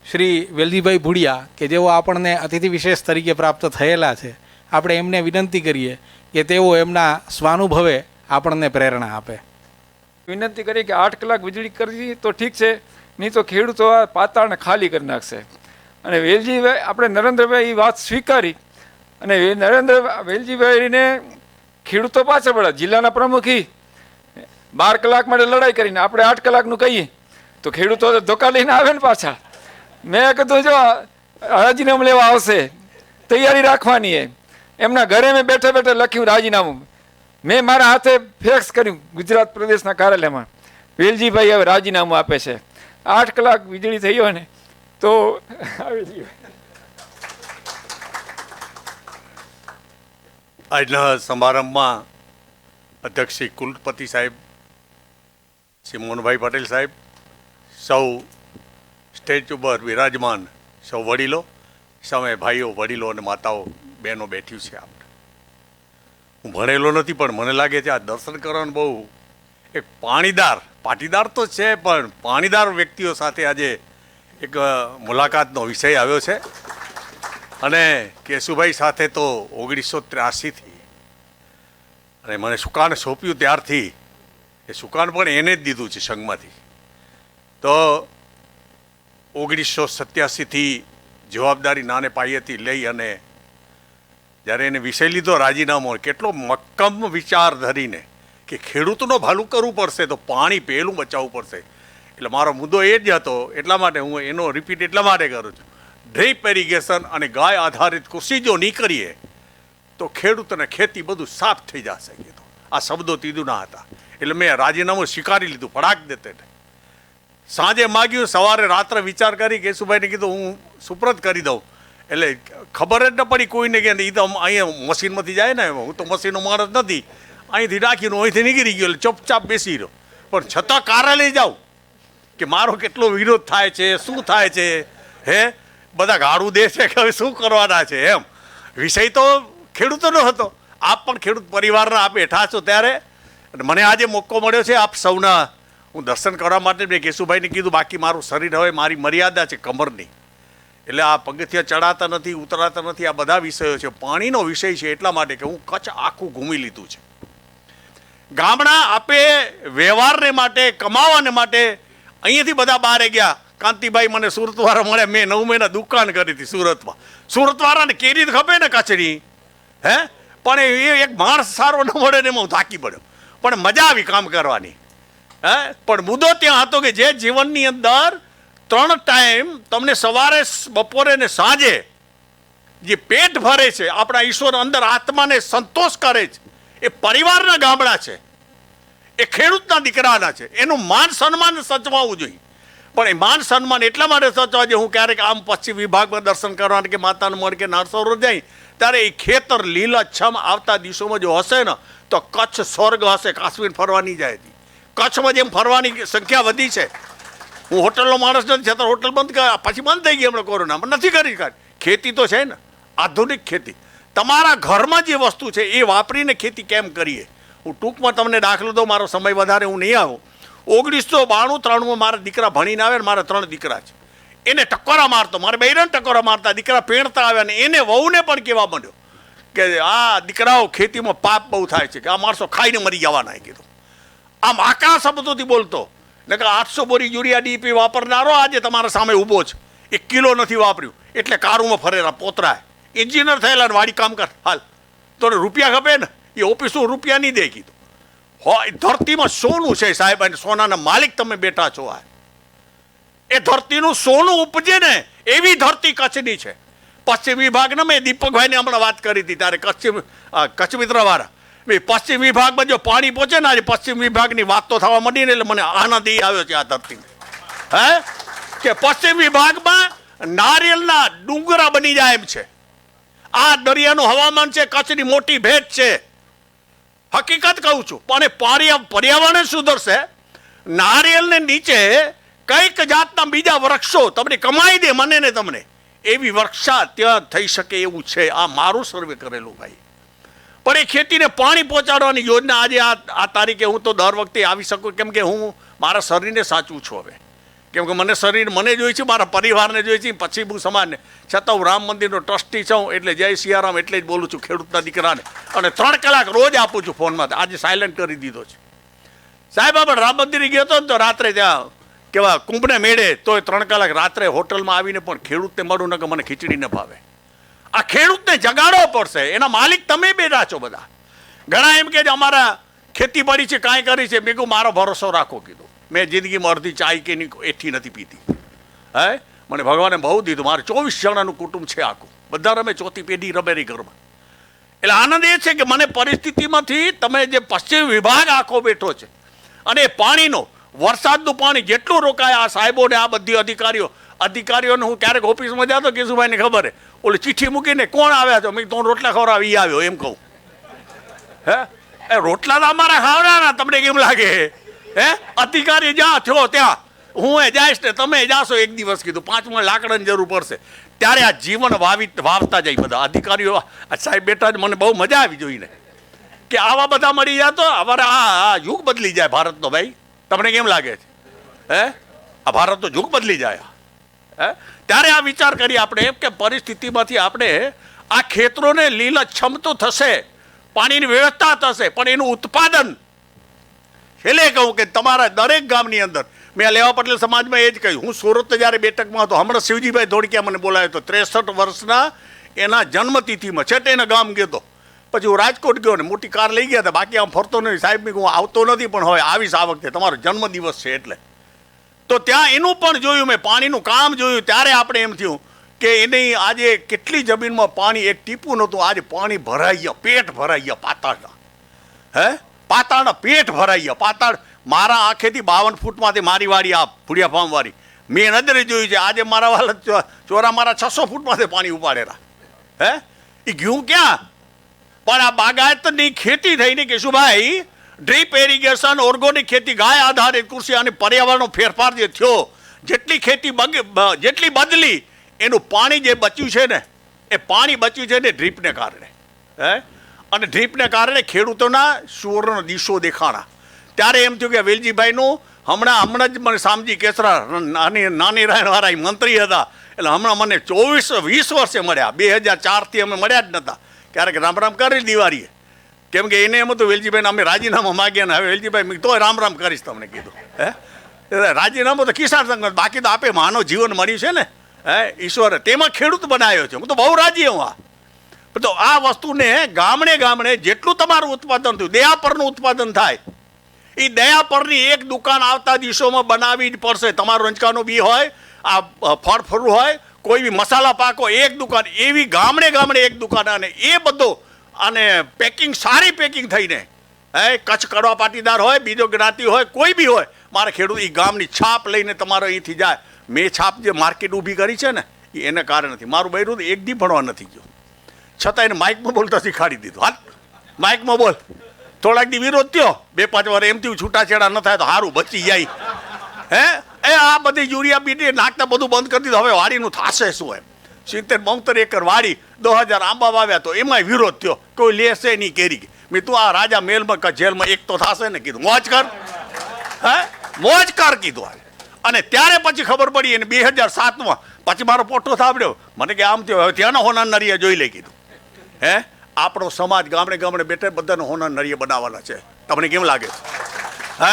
Speaker 1: શ્રી વેલજીભાઈ ભુડિયા, કે જેઓ આપણને અતિથિ વિશેષ તરીકે પ્રાપ્ત થયેલા છે, આપણે એમને વિનંતી કરીએ કે તેઓ એમના સ્વાનુભવે આપણને પ્રેરણા આપે.
Speaker 3: વિનંતી કરી કે 8 કલાક વીજળી કરી તો ઠીક છે, નહીં તો ખેડૂતો આ પાતાળને ખાલી કરી નાખશે. અને વેલજીભાઈ, આપણે નરેન્દ્રભાઈ એ વાત સ્વીકારી અને વેલજીભાઈને ખેડૂતો પાછળ પડ્યા. જિલ્લાના પ્રમુખી 12 કલાક માટે લડાઈ કરીને આપણે 8 કલાકનું કહીએ તો ખેડૂતો ધોકા લઈને આવે ને પાછા. મેં કીધું જો રાજીનામું લેવા આવશે, તૈયારી રાખવાની એ. એમના ઘરે મેં બેઠે બેઠે લખ્યું રાજીનામું, મેં મારા હાથે ફેક્સ કર્યું ગુજરાત પ્રદેશના કાર્યાલયમાં. વેલજીભાઈ હવે રાજીનામું આપે છે. 8 કલાક વીજળી થઈ હોય ને તો
Speaker 4: આજના સમારંભમાં અધ્યક્ષ શ્રી કુલપતિ સાહેબ, શ્રી મોહનભાઈ પટેલ સાહેબ, સૌ સ્ટેજ ઉપર વિરાજમાન સૌ વડીલો, સામે ભાઈઓ, વડીલો અને માતાઓ, બહેનો બેઠ્યું છે. આપણે, હું ભણેલો નથી પણ મને લાગે છે આ દર્શન કરવાનું બહુ એક પાટીદાર તો છે, પણ પાણીદાર વ્યક્તિઓ સાથે આજે એક મુલાકાતનો વિષય આવ્યો છે. અને કેશુભાઈ સાથે તો 1983થી અને મને સુકાન સોંપ્યું ત્યારથી એ સુકાન પણ એને જ દીધું છે સંઘમાંથી. તો 1987થી જવાબદારી નાને પાયેથી લઈ અને જ્યારે એને વિષય લીધો રાજીનામો, કેટલો મક્કમ વિચાર ધરીને કે ખેડૂતનું ભલું કરવું પડશે તો પાણી પહેલું બચાવવું પડશે. એટલે મારો મુદ્દો એ જ હતો, એટલા માટે હું એનો રિપીટ એટલા માટે કરું છું. ડ્રીપ ઇરિગેશન અને ગાય આધારિત કૃષિ જો નહીં કરીએ તો ખેડૂત અને ખેતી બધું સાફ થઈ જશે. કીધું આ શબ્દો તીધુના હતા. એટલે મેં રાજીનામું સ્વીકારી લીધું ફડાક દેતે. સાંજે માગ્યું, સવારે રાત્રે વિચાર કરી કેશુભાઈને કીધું હું સુપ્રત કરી દઉં. એટલે ખબર જ ન પડી કોઈને કે એ તો અહીંયા મશીનમાંથી જાય ને, હું તો મશીનનો માણસ નથી, અહીંથી રાખીને અહીંથી નીકળી ગયો એટલે ચૂપચાપ બેસી રહ્યો. પણ છતાં કાર્યાલય જાઉં કે મારો કેટલો વિરોધ થાય છે, શું થાય છે, હે બધા ગાળું દે છે કે હવે શું કરવાના છે એમ. વિષય તો ખેડૂતોનો હતો. આપ પણ ખેડૂત પરિવારના આપ બેઠા છો ત્યારે મને આજે મોકો મળ્યો છે આપ સૌના હું દર્શન કરવા માટે. મેં કેશુભાઈને કીધું બાકી મારું શરીર હવે મારી મર્યાદા છે કમરની, એટલે આ પગથિયા ચડાતા નથી, ઉતરાતા નથી. આ બધા વિષયો છે, પાણીનો વિષય છે, એટલા માટે કે હું કચ્છ આખું ઘૂમી લીધું છે. ગામડા આપે વ્યવહારને માટે, કમાવાને માટે અહીંયાથી બધા બહાર ગયા. કાંતિભાઈ મને સુરતવાળા મળ્યા, મેં 9 મહિના દુકાન કરી હતી સુરતમાં. સુરતવાળાને કેરી ખપે ને કચડી, હે, પણ એ એક માણસ સારો ન મળે ને એમાં હું થાકી પડ્યો. પણ મજા આવી કામ કરવાની. હે, પણ મુદ્દો ત્યાં હતો કે જે જીવનની અંદર 3 ટાઈમ તમને સવારે, બપોરે ને સાંજે જે પેટ ભરે છે, આપણા ઈશ્વર અંદર આત્માને સંતોષ કરે છે, એ પરિવારના ગામડા છે, એ ખેડૂતના દીકરાના છે. એનું માન સન્માન સચવાવું જોઈએ. પણ એ માન સન્માન એટલા માટે સચવા જોઈએ. હું ક્યારેક આમ પશ્ચિમ વિભાગમાં દર્શન કરવા કે માતાનું મઢ કે નરસરોવર જાય ત્યારે એ ખેતર લીલાછમ આવતા દિવસોમાં જો હશે ને તો કચ્છ સ્વર્ગ હશે. કાશ્મીર ફરવા નહીં જાય. કચ્છમાં જેમ ફરવાની સંખ્યા વધી છે. હું હોટલનો માણસ નથી, છતાં હોટલ બંધ કર, પછી બંધ થઈ ગઈ હમણાં કોરોનામાં, નથી કરી. ખેતી તો છે ને, આધુનિક ખેતી. તમારા ઘરમાં જે વસ્તુ છે એ વાપરીને ખેતી કેમ કરીએ. હું ટૂંકમાં તમને દાખલો દઉં, મારો સમય વધારે હું નહીં આવું. 1992-93 મારા દીકરા ભણીને આવ્યા ને, મારા 3 દીકરા છે. એને ટકોરા મારતો, મારે બૈરાને ટકોરા મારતા, દીકરા પેણતા આવ્યા ને એને વહુને પણ કહેવા માંડ્યો કે આ દીકરાઓ ખેતીમાં પાપ બહુ થાય છે, કે આ માણસો ખાઈને મરી જવાના એ કીધું. આમ આકરા શબ્દોથી બોલતો ને કે 800 બોરી યુરિયા ડીપી વાપરનારો આજે તમારા સામે ઊભો છે, 1 કિલો નથી વાપર્યું એટલે કારુમાં ફરેલા પોતરાય. એન્જિનિયર થયેલા ને વાડી કામ કર હાલ તો રૂપિયા ખપે ને, એ ઓફિસો રૂપિયા નહીં દે કીધું. હોય ધરતીમાં સોનું છે સાહેબ, અને સોનાના માલિક તમે બેઠા છો. આ એ ધરતીનું સોનું ઉપજે ને એવી ધરતી કચ્છની છે. પશ્ચિમ વિભાગને મેં દીપકભાઈને હમણાં વાત કરી હતી ત્યારે કચ્છ મિત્રવાળા, પશ્ચિમ વિભાગમાં જો પાણી પહોંચે ને, આજે પશ્ચિમ વિભાગની વાત તો થવા માંડી ને એટલે મને આનંદ એ આવ્યો છે આ ધરતીને. કે પશ્ચિમ વિભાગમાં નારિયેળના ડુંગરા બની જાય એમ છે. આ દરિયાનું હવામાન છે, કચ્છની મોટી ભેટ છે. હકીકત કહું છું. પણ પર્યાવરણ સુધરશે, નારિયેળને નીચે કઈક જાતના બીજા વૃક્ષો તમને કમાઈ દે, મને ને તમને, એવી વૃક્ષા ત્યાં થઈ શકે એવું છે. આ મારું સર્વે કરેલું ભાઈ. પણ એ ખેતીને પાણી પહોંચાડવાની યોજના આજે આ તારીખે હું તો દર વખતે આવી શકું, કેમ કે હું મારા શરીરને સાચું છું હવે. કેમ કે મને શરીર મને જોઈ છે, મારા પરિવારને જોઈ છે, પછી હું સમાજને. છતાં હું રામ મંદિરનો ટ્રસ્ટી છું, એટલે જય સિયારામ એટલે જ બોલું છું ખેડૂતના દીકરાને. અને 3 કલાક રોજ આપું છું ફોનમાં. આજે સાયલેન્ટ કરી દીધો છે સાહેબ. આપણે રામ મંદિરે ગયો હતો ને તો રાત્રે ત્યાં કેવા કુંભને મેળે તોય 3 કલાક રાત્રે હોટલમાં આવીને પણ ખેડૂતને મળું ને કે મને ખીચડી ન ભાવે. આ ખેડૂતને જગાડવો પડશે. એના માલિક તમે બેઠા છો બધા. ઘણા એમ કે અમારા ખેતી પડી છે, કાંઈ કરી છે. મેં કહું મારો ભરોસો રાખો કીધું. મેં જિંદગીમાં અડધી ચાય કે એઠી નથી પીતી. મને ભગવાને બહુ દીધું. મારે 24 જણાનું કુટુંબ છે આખું, બધા રમે, 4થી પેઢી રમેરી ઘરમાં. એટલે આનંદ એ છે કે મને પરિસ્થિતિમાંથી તમે જે પશ્ચિમ વિભાગ આખો બેઠો છે, અને પાણીનો વરસાદનું પાણી જેટલું રોકાય, આ સાહેબોને આ બધી અધિકારીઓને હું ક્યારેક ઓફિસમાં જતો કેશુભાઈને ખબર હે, ઓલી ચિઠ્ઠી મૂકીને કોણ આવ્યા છો, મેં તો રોટલા ખવડાવી આવ્યો એમ કહું. રોટલા તો અમારા ખાવડાના, તમને કેમ લાગે? અધિકારી જ્યાં થયો ત્યાં હું જઈશ ને તમે જાશો એક દિવસ કીધું. 5માં લાકડાની જરૂર પડશે ત્યારે આ જીવન વાવતા જાય બધા અધિકારીઓ. સાહેબ બેટા મને બહુ મજા આવી જોઈને કે આવા બધા મળી જાય તો અમારા આ યુગ બદલી જાય ભારતનો. ભાઈ તમને કેમ લાગે છે? આ ભારતનો યુગ બદલી જાય. ત્યારે આ વિચાર કરી આપણે કે પરિસ્થિતિમાંથી આપણે આ ખેતરોને લીલછમ તો થશે, પાણીની વ્યવસ્થા થશે, પણ એનું ઉત્પાદન છેલ્લે કહું કે તમારા દરેક ગામની અંદર, મેં લેવા પટેલ સમાજમાં એ જ કહ્યું. હું સુરત જ્યારે બેઠકમાં હતો, હમણાં શિવજીભાઈ ધોળકિયા મને બોલાવ્યો હતો. 63 વર્ષના એના જન્મતિથિમાં છે તે એના ગામ ગયો હતો. પછી હું રાજકોટ ગયો ને મોટી કાર લઈ ગયા હતા. બાકી આમ ફરતો નથી સાહેબ. મેં હું આવતો નથી પણ હવે આવીશ આ વખતે, તમારો જન્મદિવસ છે એટલે. તો ત્યાં એનું પણ જોયું મેં, પાણીનું કામ જોયું. ત્યારે આપણે એમ થયું કે એની આજે કેટલી જમીનમાં પાણી એક ટીપું નહોતું, આજે પાણી ભરાઈ ગયા, પેટ ભરાઈ ગયા પાતાળના. પાતાળના પેટ ભરાઈ ગયા. પાતાળ મારા આંખેથી 52 ફૂટમાંથી મારી વાડી, આ ભુડિયા ફાર્મ વાળી મેં નજરે જોયું છે. આજે મારા વાળા ચોરા મારા 600 ફૂટમાંથી પાણી ઉપાડેલા. એ ગયું ક્યાં? પણ આ બાગાયતની ખેતી થઈને કે શું ભાઈ, ડ્રીપ એરિગેશન, ઓર્ગોનિક ખેતી, ગાય આધારિત કૃષિ અને પર્યાવરણનો ફેરફાર જે થયો, જેટલી ખેતી જેટલી બદલી, એનું પાણી જે બચ્યું છે ને, એ પાણી બચ્યું છે ને ડ્રીપને કારણે. અને ડ્રીપને કારણે ખેડૂતોના સુવર્ણ દિશો દેખાણા. ત્યારે એમ થયું કે વેલજીભાઈનું હમણાં જ મને શામજી કેસરા નાની રાયણવાળા મંત્રી હતા, એટલે હમણાં મને 20 વર્ષે મળ્યા. 2004થી અમે મળ્યા જ નહોતા. ક્યારેક રામ રામ કરી દિવાળીએ, કેમ કે એને એમ હતું વેલજીભાઈને અમે રાજીનામા માગ્યા ને હવે વેલજીભાઈ મેં તોય રામ રામ કરીશ તમને કીધું. રાજીનામું તો કિસાન સંઘ, બાકી તો આપે માનવ જીવન મળ્યું છે ને ઈશ્વરે, તેમાં ખેડૂત બનાવ્યો છે. હું તો બહુ રાજી હું. તો આ વસ્તુને ગામડે જેટલું તમારું ઉત્પાદન થયું, દયા પરનું ઉત્પાદન થાય, એ દયા પરની એક દુકાન આવતા દિવસોમાં બનાવવી જ પડશે. તમારું રંજકાનું બી હોય, આ ફળફરું હોય, કોઈ બી મસાલા પાકો, એક દુકાન એવી ગામડે એક દુકાન. અને એ બધો અને પેકિંગ, સારી પેકિંગ થઈને, કચ્છ કડવા પાટીદાર હોય, બીજો જ્ઞાતિ હોય, કોઈ બી હોય, મારા ખેડૂત એ ગામની છાપ લઈને તમારો અહીંથી જાય. મેં છાપ જે માર્કેટ ઊભી કરી છે ને, એ એને કારણે નથી. મારું બૈરું એક દી ભણવા નથી ગયું, છતાં એને માઇકમાં બોલતા શીખાડી દીધું. હાલ માઇકમાં બોલ. થોડાક દી વિરોધ થયો, 2-5 વાર એમ થયું છૂટાછેડા ન થાય તો સારું બચી જાય. આ બધી યુરિયા બીટી નાખતા બધું બંધ કરી દીધું. હવે વાડીનું થશે શું? એમ 70-72 એકર વાડી, 10,000 આંબા વાવ્યા, તો એમાંય વિરોધ થયો, કોઈ લેશે નહીં કેરી. મેં તું આ રાજા મેલમાં જેલમાં એક તો થશે ને કીધું, મોજ કર. મોજ કર કીધું. અને ત્યારે પછી ખબર પડી એને 2007માં પછી મારો પોટો સાંભળ્યો, મને કે આમ થયો, હવે ત્યાંના હોનાર નરિયા જોઈ લે કીધું. આપણો સમાજ ગામડે ગામડે બેઠે બધાને હોનરનરીય બનાવવાના છે. તમને કેમ લાગે છે? હે,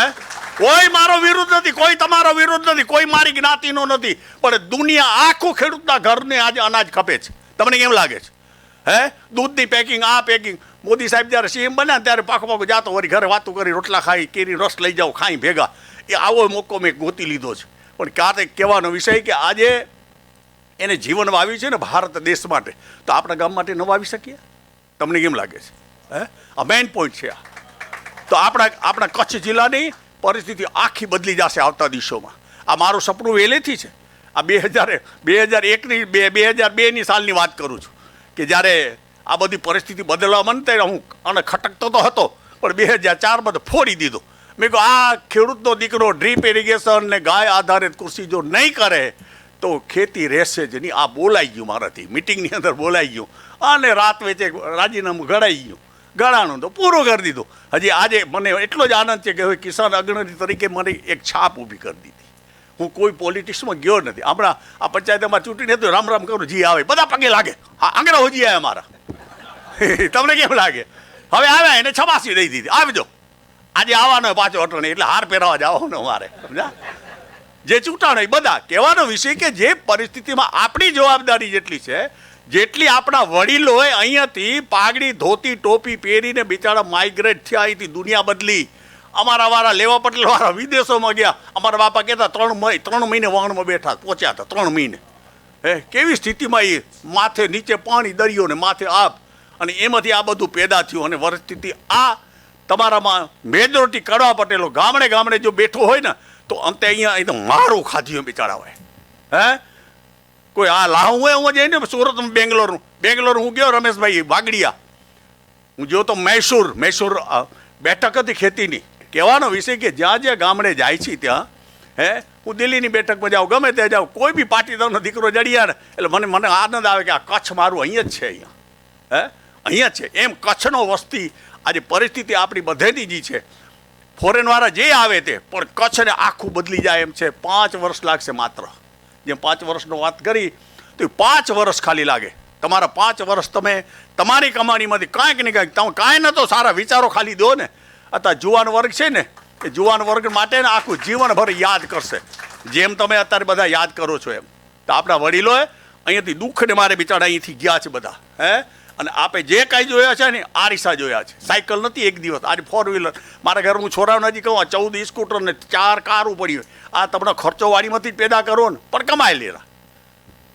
Speaker 4: કોઈ મારો વિરોધ નથી, કોઈ તમારો વિરોધ નથી, કોઈ મારી જ્ઞાતિનો નથી, પણ દુનિયા આખું ખેડૂતના ઘરને આજે અનાજ ખપે છે. તમને કેમ લાગે છે? હે, દૂધની પેકિંગ, આ પેકિંગ. મોદી સાહેબ જ્યારે સીએમ બન્યા ત્યારે પાકો જાતો વળી ઘરે વાતો કરી, રોટલા ખાઈ, કેરી રસ લઈ જાઓ, ખાઈ ભેગા. એ આવો મોકો મેં ગોતી લીધો છે. પણ ક્યારે કહેવાનો વિષય કે આજે એને જીવન વાવ્યું છે ને ભારત દેશ માટે, તો આપણા ગામ માટે ન વાવી શકીએ? તમને કેમ લાગે છે? હે, આ મેઇન પોઈન્ટ છે. તો આપણા કચ્છ જિલ્લાની પરિસ્થિતિ આખી બદલી જશે આવતા દિવસોમાં. આ મારું સપનું વહેલેથી છે. આ 2001ની 2002ની સાલની વાત કરું છું કે જ્યારે આ બધી પરિસ્થિતિ બદલવા માંડતા હું અને ખટકતો તો હતો, પણ 2004માં તો ફોડી દીધો. મેં કહ્યું આ ખેડૂતનો દીકરો ડ્રીપ ઇરિગેશન ને ગાય આધારિત કૃષિ જો નહીં કરે તો ખેતી રહેશે જ નહીં. આ બોલાઈ ગયું મારાથી, મિટિંગની અંદર બોલાઈ ગયું અને રાત વેચે રાજીનામું ઘડાઈ ગયું. ગળાનું તો પૂરું કરી દીધું. હજી આજે મને એટલો જ આનંદ છે કે હવે કિસાન અગ્રણી તરીકે મને એક છાપ ઊભી કરી દીધી. હું કોઈ પોલિટિક્સમાં ગયો નથી. હમણાં આ પંચાયતમાં ચૂંટણી હતી, રામ રામ કરું, જી આવે, બધા પગે લાગે. હા, આંગણા હોજી આવ્યા મારા. તમને કેમ લાગે? હવે આવ્યા એને છબાસી દઈ દીધી, આવજો. આજે આવવાનો પાછો અટણી, એટલે હાર પહેરાવા જવાનો મારે. સમજા? જે ચૂંટાણો એ બધા કહેવાનો વિષય કે જે પરિસ્થિતિમાં આપણી જવાબદારી જેટલી છે, જેટલી આપણા વડીલોએ અહીંયાથી પાઘડી ધોતી ટોપી પહેરીને બિચારા માઇગ્રેટ થયા, અહીંથી દુનિયા બદલી. અમારા વાળા લેવા પટેલ વાળા વિદેશોમાં ગયા. અમારા બાપા કહેતા 3 મહિને વાહનમાં બેઠા, પહોંચ્યા હતા 3 મહિને. કેવી સ્થિતિમાં એ માથે નીચે પાણી, દરિયો ને માથે આપ, અને એમાંથી આ બધું પેદા થયું. અને પરિસ્થિતિ આ તમારામાં મેજોરિટી કડવા પટેલો ગામડે ગામડે જો બેઠો હોય ને તો અંતે અહીંયા મારું ખાધ્યું બિચારા હોય. હે, કોઈ આ લાવું હોય હું જઈને સુરત, બેંગ્લોર હું ગયો, રમેશભાઈ વાગડિયા, હું જો તો મૈસૂર બેઠક હતી ખેતીની. કહેવાનો વિષય કે જ્યાં જ્યાં ગામડે જાય છે ત્યાં, હે, હું દિલ્હીની બેઠકમાં જાઉં, ગમે ત્યાં જાઉં, કોઈ બી પાટીદારનો દીકરો જડિયા ને એટલે મને આનંદ આવે કે આ કચ્છ મારું અહીંયા જ છે. અહીંયા અહીંયા જ છે. એમ કચ્છનો વસ્તી આજે પરિસ્થિતિ આપણી બધેની જ છે. ફોરેનવાળા જે આવે તે, પણ કચ્છને આખું બદલી જાય એમ છે. 5 વર્ષ લાગશે માત્ર. જેમ 5 વર્ષનો વાત કરી તો 5 વર્ષ ખાલી લાગે. તમારા 5 વર્ષ તમે તમારી કમાણીમાંથી કાંઈક ને કાંઈક, તમે કાંઈ ન તો સારા વિચારો ખાલી દો ને. અત્યારે જુવાન વર્ગ છે ને, એ જુવાન વર્ગ માટે ને આખું જીવનભર યાદ કરશે, જેમ તમે અત્યારે બધા યાદ કરો છો એમ. તો આપણા વડીલોએ અહીંયાથી દુઃખને મારે બિચારા અહીંથી ગયા છે બધા. હે, અને આપે જે કાંઈ જોયા છે ને આ રીસા જોયા છે. સાયકલ નથી એક દિવસ, આજે 4 વ્હીલર. મારા ઘર હું છોરાઓને હજી કહું 14 સ્કૂટર ને 4 કારું પડી હોય. આ તમને ખર્ચો વાડીમાંથી જ પેદા કરો ને, પણ કમાઈ લેરા.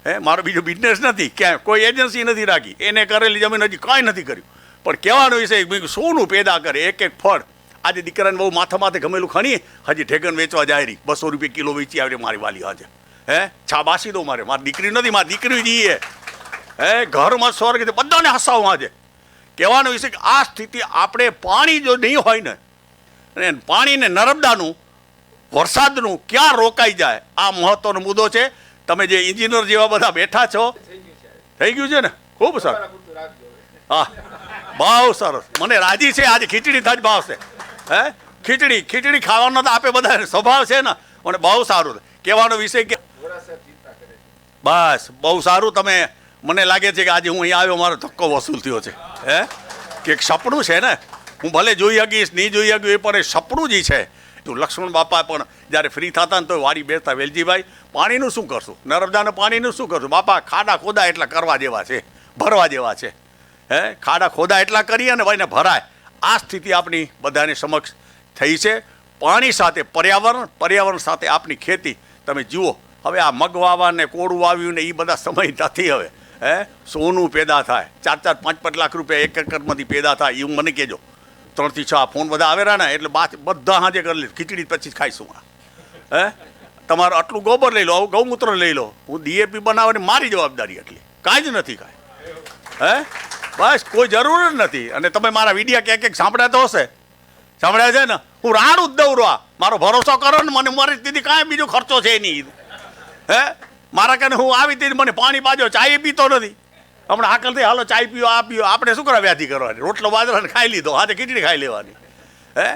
Speaker 4: હે, મારો બીજો બિઝનેસ નથી, ક્યાંય કોઈ એજન્સી નથી રાખી, એને કરેલી જમીન હજી કાંઈ નથી કર્યું. પણ કહેવાનો વિષય સોનું પેદા કરે, એક ફળ. આજે દીકરાને બહુ માથે ગમેલું ખણી હજી ઢેગન વેચવા જાય રહી, 200 રૂપિયા કિલો વેચી આવે મારી વાલી આજે. હે, છાબાસી દો મારે, મારી દીકરી નથી, મારી દીકરી જઈએ. હે, ઘરમાં સ્વર્ગ છે, બધાને હસાવું આજે. કહેવાનો વિષય કે આ સ્થિતિ આપણે પાણી જો નહીં હોય ને, અને પાણીને નર્મદાનું વરસાદનું ક્યાં રોકાઈ જાય, આ મહત્વનો મુદ્દો છે. તમે જે એન્જિનિયર જેવા બધા બેઠા છો, થઈ ગયું છે ને, ખૂબ સરસ. હા, બહુ સરસ, મને રાજી છે. આજે ખીચડી થાય ભાવશે. હે, ખીચડી ખાવાનો તો આપે બધા સ્વભાવ છે ને, મને બહુ સારું. કહેવાનો વિષય કે બસ બહુ સારું. તમે મને લાગે છે કે આજે હું અહીં આવ્યો મારો ધક્કો વસૂલ થયો છે. હે, કે એક સપનું છે ને, હું ભલે જોઈ શકીશ નહીં જોઈ શક્યું એ પણ એ સપનું જ છે. તો લક્ષ્મણ બાપા પણ જ્યારે ફ્રી થતા ને તો વાડી બેસતા, વેલજીભાઈ પાણીનું શું કરશું, નર્મદાનું પાણીનું શું કરશું? બાપા ખાડા ખોદા એટલા કરવા જેવા છે, ભરવા જેવા છે. હે, ખાડા ખોદા એટલા કરીએ અને ભાઈને ભરાય. આ સ્થિતિ આપણી બધાની સમક્ષ થઈ છે. પાણી સાથે પર્યાવરણ સાથે આપણી ખેતી તમે જુઓ. હવે આ મગ વાવા ને કોળું વાવ્યું ને એ બધા સમય નથી હવે. હે, સોનું પેદા થાય, 4-5 લાખ રૂપિયા એક એકરમાંથી પેદા થાય. એવું મને કહેજો. 3 થી 6 ફોન બધા આવેલા ને એટલે બધા હાજે કરી લે. ખીચડી પછી જ ખાઈશું. હે, તમારું આટલું ગોબર લઈ લો, ગૌમૂત્ર લઈ લો. હું DAP બનાવવાની મારી જવાબદારી એટલી, કાંઈ જ નથી કાંઈ. હે, બસ કોઈ જરૂર જ નથી. અને તમે મારા વિડીયા ક્યાંક સાંભળ્યા તો હશે, સાંભળ્યા છે ને. હું રાડું જ દઉં રહા, મારો ભરોસો કરો ને, મને મારી દીદી કાંઈ બીજો ખર્ચો છે નહીં. હે, મારા કને હું આવી હતી, મને પાણી પાજો, ચાય પીતો નથી. હમણાં હાકલથી હાલો ચાય પીઓ, આ પીઓ. આપણે શું કરવા વ્યાધિ કરવાની? રોટલો બાજરાને ખાઈ લીધો, આજે ખીચડી ખાઈ લેવાની. હે,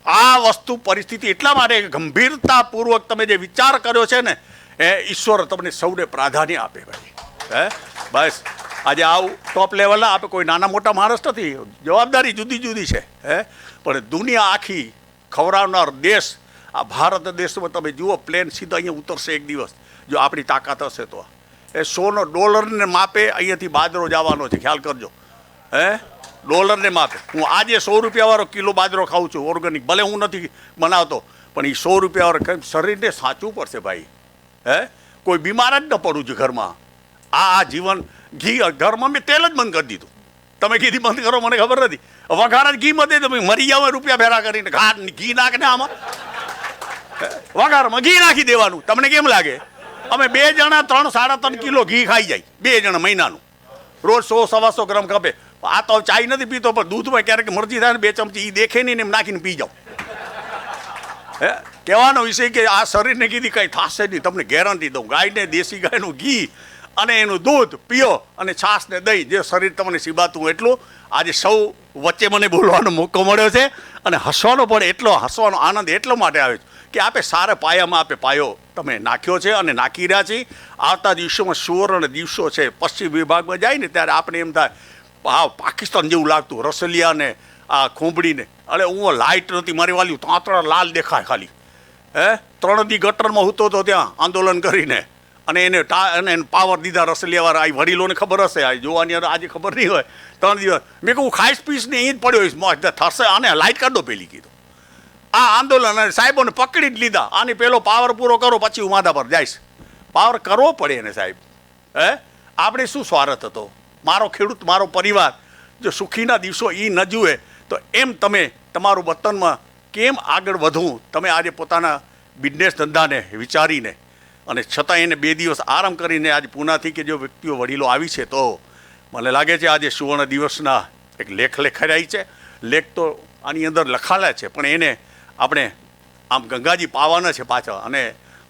Speaker 4: આ વસ્તુ પરિસ્થિતિ એટલા માટે ગંભીરતાપૂર્વક તમે જે વિચાર કર્યો છે ને, એ ઈશ્વર તમને સૌને પ્રાધાન્ય આપે ભાઈ. હે, બસ આજે આવું ટોપ લેવલના આપણે કોઈ નાના મોટા માણસ નથી, જવાબદારી જુદી જુદી છે પણ દુનિયા આખી ખવડાવનાર દેશ આ ભારત દેશમાં તમે જુઓ, પ્લેન સીધા અહીંયા ઉતરશે એક દિવસ જો આપણી તાકાત હશે તો. એ $100 માપે અહીંયાથી બાજરો જવાનો છે, ખ્યાલ કરજો. ડોલરને માપે. હું આજે $100 કિલો બાજરો ખાઉં છું ઓર્ગેનિક, ભલે હું નથી બનાવતો, પણ એ $100 શરીરને સાચવું પડશે ભાઈ. કોઈ બીમાર જ ન પડવું જોઈએ ઘરમાં. આ જીવન ઘી ઘરમાં મેં તેલ જ બંધ કરી દીધું. તમે કીધી બંધ કરો મને ખબર નથી, વઘાર જ ઘીમાં દે તમે મરી જાવ રૂપિયા ભેરા કરીને. ઘી નાખે ને આમાં વઘારમાં ઘી નાખી દેવાનું. તમને કેમ લાગે? અમે 2 જણા 3-3.5 કિલો ઘી ખાઈ જાય, 2 જણા મહિનાનું. રોજ 100-125 ગ્રામ ખપે. આ તો ચાય નથી પીતો, પણ દૂધમાં ક્યારેક મરજી થાય ને 2 ચમચી એ દેખે નહીં ને એમ નાખીને પી જાઓ. કહેવાનો વિષય કે આ શરીરને કીધી કંઈ થશે નહીં, તમને ગેરંટી દઉં. ગાયને દેશી ગાયનું ઘી અને એનું દૂધ પીઓ અને છાશ ને દહીં, જે શરીર તમને સીબાતું એટલું. આજે સૌ વચ્ચે મને બોલવાનો મોકો મળ્યો છે અને હસવાનો પણ એટલો, હસવાનો આનંદ એટલો માટે આવે છે કે આપે સારા પાયામાં આપે પાયો તમે નાખ્યો છે અને નાખી રહ્યા છીએ. આવતા દિવસોમાં સુવર્ણ દિવસો છે. પશ્ચિમ વિભાગમાં જાય ને ત્યારે આપણે એમ થાય હા પાકિસ્તાન જેવું લાગતું, રસલિયાને આ ખોંભડીને. અરે હું લાઇટ નથી મારી વાલી, 3 લાલ દેખાય ખાલી. 3 દી ગટરમાં હૂતો હતો ત્યાં આંદોલન કરીને, અને એને પાવર દીધા રસલિયાવાળા. આ વડીલોને ખબર હશે, આ જોવાની આજે ખબર નહીં હોય. 3 દિવસ મેં કહું ખાઈશ પીશ ને અહીં જ પડ્યો હોઈશ થશે, આને લાઇટ કાઢ દો પેલી કીધું. આ આંદોલન અને સાહેબોને પકડી જ લીધા. આની પેલો પાવર પૂરો કરો પછી હું માથા પર જઈશ. પાવર કરવો પડે એને સાહેબ. આપણે શું સ્વાર્થ હતો? મારો ખેડૂત, મારો પરિવાર જો સુખીના દિવસો એ ન જુએ તો એમ તમે તમારું વતનમાં કેમ આગળ વધવું? તમે આજે પોતાના બિઝનેસ ધંધાને વિચારીને અને છતાં એને 2 દિવસ આરામ કરીને આજે પૂનાથી કે જો વ્યક્તિઓ વડીલો આવી છે, તો મને લાગે છે આજે સુવર્ણ દિવસના એક લેખ લખાઈ છે. લેખ તો આની અંદર લખાયેલા છે, પણ એને આપણે આમ ગંગાજી પાવાના છે પાછા. અને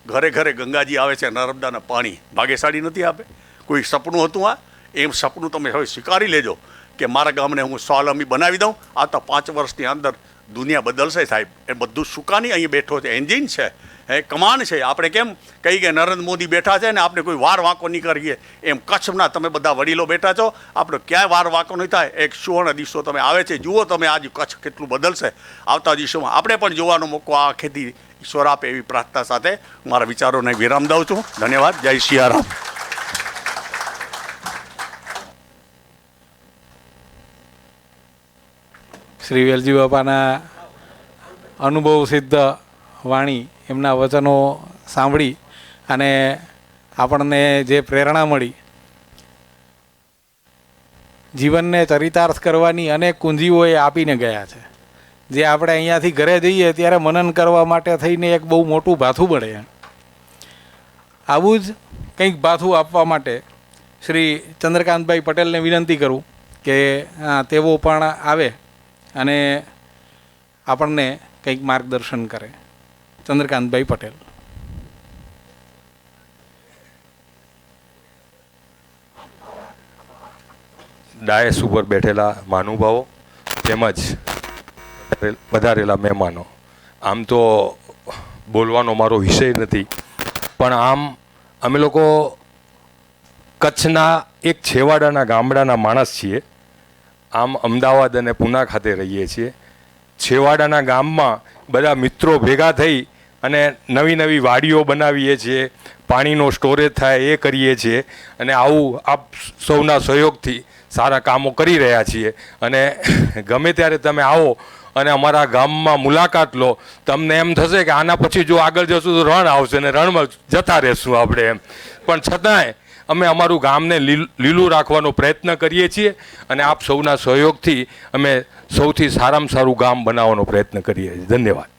Speaker 4: ઘરે ઘરે ગંગાજી આવે છે, નર્મદાના પાણી ભાગ્યશાળી નથી આપે. કોઈ સપનું હતું આ, એમ સપનું તમે હવે સ્વીકારી લેજો કે મારા ગામને હું સ્વાવલંબી બનાવી દઉં. આવતા 5 વર્ષની અંદર દુનિયા બદલશે સાહેબ. એ બધું સુકાની અહીં બેઠો છે, એન્જિન છે, કમાન છે. આપણે કેમ કહી કે નરેન્દ્ર મોદી બેઠા છે ને આપણે કોઈ વાર વાંકો નહીં કરીએ, એમ કચ્છના તમે બધા વડીલો બેઠા છો, આપણે ક્યાંય વાર વાંકો નહીં થાય. એક સુવર્ણ દિવસો તમે આવે છે, જુઓ તમે આજ કચ્છ કેટલું બદલશે આવતા દિવસોમાં. આપણે પણ જોવાનો મોકો આ ખેતી ઈશ્વર આપે એવી પ્રાર્થના સાથે મારા વિચારોને વિરામ દઉં છું. ધન્યવાદ. જય સિયારામ.
Speaker 1: શ્રી વેલજી બાપાના અનુભવ સિદ્ધ વાણી, એમના વચનો સાંભળી અને આપણને જે પ્રેરણા મળી, જીવનને ચરિતાર્થ કરવાની અનેક કુંજીઓ એ આપીને ગયા છે, જે આપણે અહીંયાથી ઘરે જઈએ ત્યારે મનન કરવા માટે થઈને એક બહુ મોટું ભાથું બળે. આવું જ કંઈક ભાથું આપવા માટે શ્રી ચંદ્રકાંતભાઈ પટેલને વિનંતી કરું કે તેઓ પણ આવે અને આપણને કંઈક માર્ગદર્શન કરે. ચંદ્રકાંતભાઈ પટેલ.
Speaker 5: ડાયસ ઉપર બેઠેલા મહાનુભાવો તેમજ વધારેલા મહેમાનો, આમ તો બોલવાનો મારો વિષય નથી, પણ આમ અમે લોકો કચ્છના એક છેવાડાના ગામડાના માણસ છીએ. આમ અમદાવાદ અને પૂના ખાતે રહીએ છીએ. છેવાડાના ગામમાં બધા મિત્રો ભેગા થઈ અને નવી નવી વાડીઓ બનાવીએ છીએ, પાણીનો સ્ટોરેજ થાય એ કરીએ છીએ, અને આવું આપ સૌના સહયોગથી સારા કામો કરી રહ્યા છીએ. અને ગમે ત્યારે તમે આવો અને અમારા ગામમાં મુલાકાત લો, તમને એમ થશે કે આના પછી જો આગળ જશું તો રણ આવશે ને રણમાં જતા રહેશું આપણે એમ. પણ છતાંય અમે અમારું ગામને લીલું રાખવાનો પ્રયત્ન કરીએ છીએ અને આપ સૌના સહયોગથી અમે સૌથી સારામાં સારું ગામ બનાવવાનો પ્રયત્ન કરીએ છીએ. ધન્યવાદ.